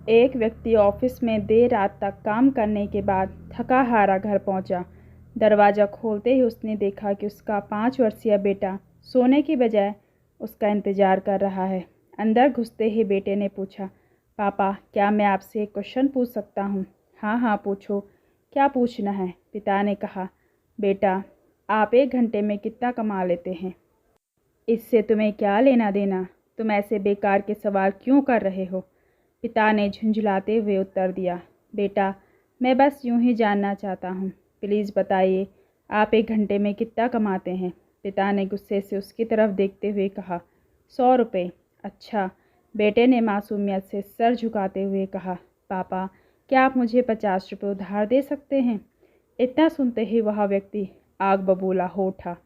एक व्यक्ति ऑफिस में देर रात तक काम करने के बाद थका हारा घर पहुंचा। दरवाज़ा खोलते ही उसने देखा कि उसका 5 वर्षीय बेटा सोने की बजाय उसका इंतज़ार कर रहा है। अंदर घुसते ही बेटे ने पूछा, पापा क्या मैं आपसे एक क्वेश्चन पूछ सकता हूँ? हाँ हाँ पूछो, क्या पूछना है? पिता ने कहा, बेटा आप 1 घंटे में कितना कमा लेते हैं? इससे तुम्हें क्या लेना देना? तुम ऐसे बेकार के सवाल क्यों कर रहे हो? पिता ने झुंझलाते हुए उत्तर दिया, बेटा मैं बस यूं ही जानना चाहता हूँ, प्लीज़ बताइए आप 1 घंटे में कितना कमाते हैं? पिता ने गुस्से से उसकी तरफ देखते हुए कहा, 100 रुपये। अच्छा, बेटे ने मासूमियत से सर झुकाते हुए कहा, पापा क्या आप मुझे 50 रुपये उधार दे सकते हैं? इतना सुनते ही वह व्यक्ति आग बबूला हो उठा,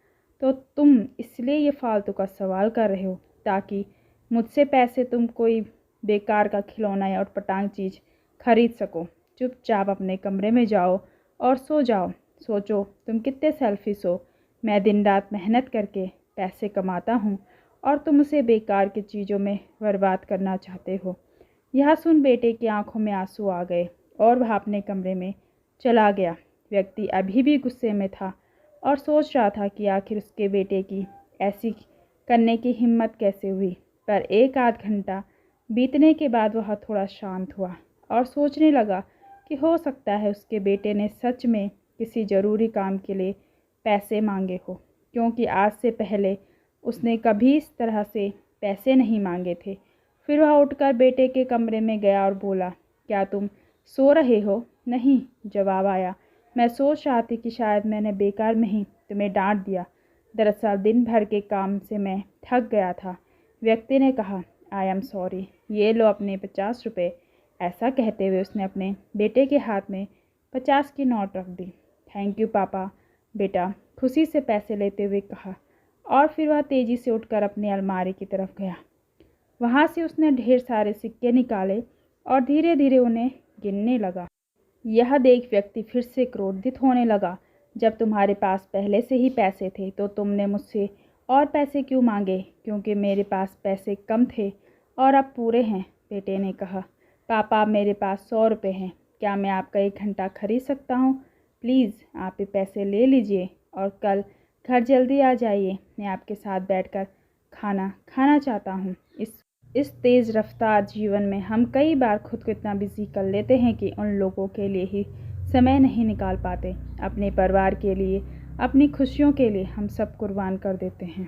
तो तुम इसलिए ये फालतू का सवाल कर रहे हो ताकि मुझसे पैसे तुम कोई बेकार का खिलौना या उटपटांग चीज़ खरीद सको। चुपचाप अपने कमरे में जाओ और सो जाओ। सोचो तुम कितने सेल्फिश हो। मैं दिन रात मेहनत करके पैसे कमाता हूँ और तुम उसे बेकार की चीज़ों में बर्बाद करना चाहते हो। यह सुन बेटे की आंखों में आंसू आ गए और वह अपने कमरे में चला गया। व्यक्ति अभी भी गुस्से में था और सोच रहा था कि आखिर उसके बेटे की ऐसी करने की हिम्मत कैसे हुई। पर 1 आध घंटा बीतने के बाद वह थोड़ा शांत हुआ और सोचने लगा कि हो सकता है उसके बेटे ने सच में किसी ज़रूरी काम के लिए पैसे मांगे हो, क्योंकि आज से पहले उसने कभी इस तरह से पैसे नहीं मांगे थे। फिर वह उठकर बेटे के कमरे में गया और बोला, क्या तुम सो रहे हो? नहीं, जवाब आया। मैं सोच रहा थी कि शायद मैंने बेकार में ही तुम्हें डांट दिया। दरअसल दिन भर के काम से मैं थक गया था। व्यक्ति ने कहा, आई एम सॉरी, ये लो अपने 50 रुपये। ऐसा कहते हुए उसने अपने बेटे के हाथ में 50 की नोट रख दी। थैंक यू पापा, बेटा खुशी से पैसे लेते हुए कहा और फिर वह तेज़ी से उठकर अपनी अलमारी की तरफ गया। वहाँ से उसने ढेर सारे सिक्के निकाले और धीरे धीरे उन्हें गिनने लगा। यह देख व्यक्ति फिर से क्रोधित होने लगा, जब तुम्हारे पास पहले से ही पैसे थे तो तुमने मुझसे और पैसे क्यों मांगे? क्योंकि मेरे पास पैसे कम थे और अब पूरे हैं। बेटे ने कहा, पापा मेरे पास 100 रुपये हैं, क्या मैं आपका 1 घंटा खरीद सकता हूँ? प्लीज़ आप ये पैसे ले लीजिए और कल घर जल्दी आ जाइए। मैं आपके साथ बैठकर खाना खाना चाहता हूँ। इस तेज़ रफ्तार जीवन में हम कई बार खुद को इतना बिजी कर लेते हैं कि उन लोगों के लिए ही समय नहीं निकाल पाते। अपने परिवार के लिए, अपनी खुशियों के लिए हम सब कुर्बान कर देते हैं।